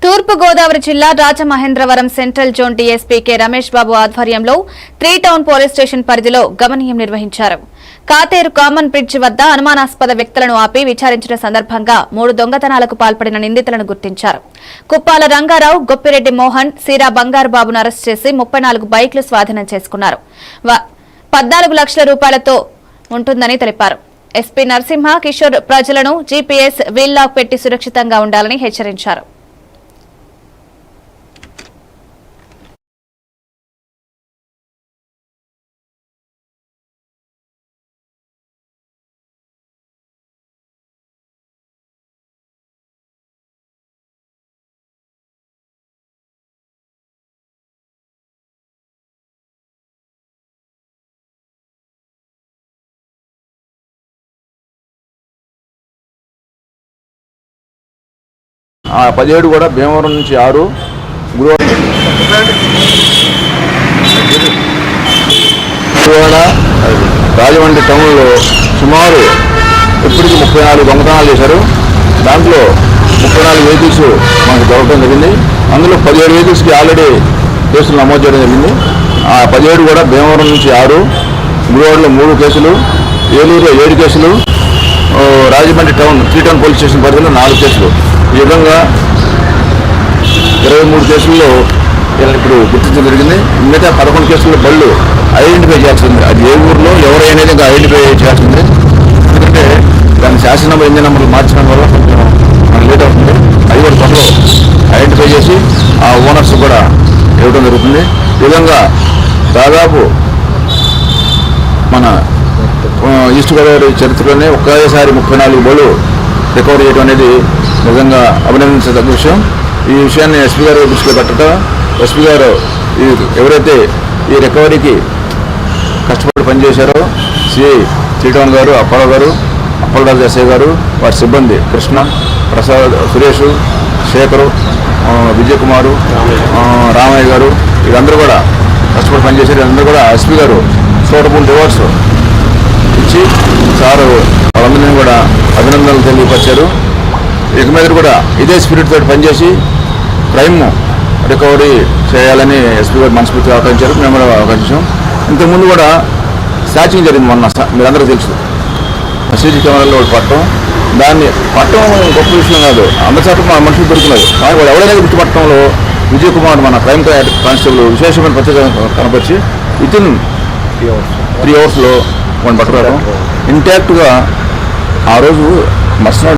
తూర్పు గోదావరి జిల్లా Rajamahendravaram central zone DSP K Ramesh Babu ఆధ్వర్యంలో 3 టౌన్ పోలీస్ స్టేషన్ పరిధిలో గమనీయం నిర్వహించారు. కాతేరు కామన్ బ్రిడ్జ్ వద్ద అనుమానాస్పద వ్యక్తులను ఆపి విచారించిన సందర్భంగా 3 దొంగతనాలకు పాల్పడిన నిందితులను గుర్తించారు. కుప్పాల రంగారావు, గొప్పిరెడ్డి మోహన్, సీరా బంగారు బాబును అరెస్టు చేసి 34 బైక్లు స్వాధీనం చేసుకున్నారు. 14 లక్షల రూపాయలతో ఉంటుందని తెలిపారు. ఎస్పీ నరసింహ కిషోర్ ప్రజలను జీపీఎస్ వీల్లాక్ పెట్టి సురక్షితంగా ఉండాలని హెచ్చరించారు. ఆ 17 కూడా భీమవరం నుంచి 6 గురువాడ రాజమండ్రి టౌన్లో సుమారు ఇప్పటికి 34 దొంగతనాలు చేశారు. దాంట్లో 34 వెహికల్స్ మనకు దొరకడం జరిగింది. అందులో 17 వెహికల్స్కి ఆల్రెడీ కేసులు నమోదు చేయడం జరిగింది. ఆ 17 కూడా భీమవరం నుంచి 6, గురువాడలో 3 కేసులు, ఏలూరులో 7 కేసులు, Rajahmundry town 3 town police station పరిధిలో 4 కేసులు. ఈ విధంగా 23 కేసుల్లో ఇప్పుడు గుర్తించడం జరిగింది. మిగతా 11 కేసుల్లో బళ్ళు ఐడెంటిఫై చేయాల్సింది. అది ఏ ఊర్లో ఎవరైనా ఇంకా ఐడెంటిఫై చేయాల్సింది. ఎందుకంటే దాని శాసన నెంబర్, ఇంజన్ నెంబర్లు మార్చడం వల్ల కొంచెం మనకు లేట్ అవుతుంది. అది కూడా త్వరలో ఐడెంటిఫై చేసి ఆ ఓనర్స్ కూడా ఇవ్వడం జరుగుతుంది. ఈ విధంగా దాదాపు మన ఈస్ట్ గోదావరి చరిత్రలోనే ఒకేసారి 34 బళ్ళు రికవరీ చేయడం అనేది నిజంగా అభినందించదగ్గ విషయం. ఈ విషయాన్ని ఎస్పీ గారు దృష్టిలో పెట్టడం, ఎస్పీ గారు ఎవరైతే ఈ రికవరీకి కష్టపడి పనిచేశారో సిఐ శ్రీటౌన్ గారు, అప్పారావు గారు, అప్పలరాజు ఎస్ఐ గారు, వారి సిబ్బంది కృష్ణ, ప్రసాద్, సురేష్, శేఖరు, విజయ్ కుమారు, రామయ్య గారు, వీళ్ళందరూ కూడా కష్టపడి పనిచేశారు. వీళ్ళందరూ కూడా ఎస్పీ గారు సూటబుల్ రివార్డ్స్ ఇచ్చి సారు వాళ్ళందరినీ కూడా అభినందనలు తెలియపరిచారు. ఇక మీద కూడా ఇదే స్పిరిట్ తోటి పనిచేసి క్రైమ్ రికవరీ చేయాలని ఎస్పీ గారు మనస్ఫూర్తిగా ఆహ్వానించారు. మేము కూడా ఆహ్వానించాం. ఇంతకుముందు కూడా స్నాచింగ్ జరిగింది మొన్న, మీరందరూ తెలుసు. సీసీ కెమెరాలో పట్టడం, దాన్ని పట్టడం గొప్ప విషయం కాదు, అందరిసారి మా మనుషులు దొరుకుతున్నారు. కానీ వాడు ఎవరైనా గుర్తుపట్టడంలో విజయ్ కుమార్ మన క్రైమ్ కానిస్టేబుల్ విశేషమైన ప్రత్యేక కనపరిచి వితిన్ 3 అవర్స్లో వాడిని పట్టుకోవడం ఇంటాక్ట్గా ఆ రోజు మర్సనాడు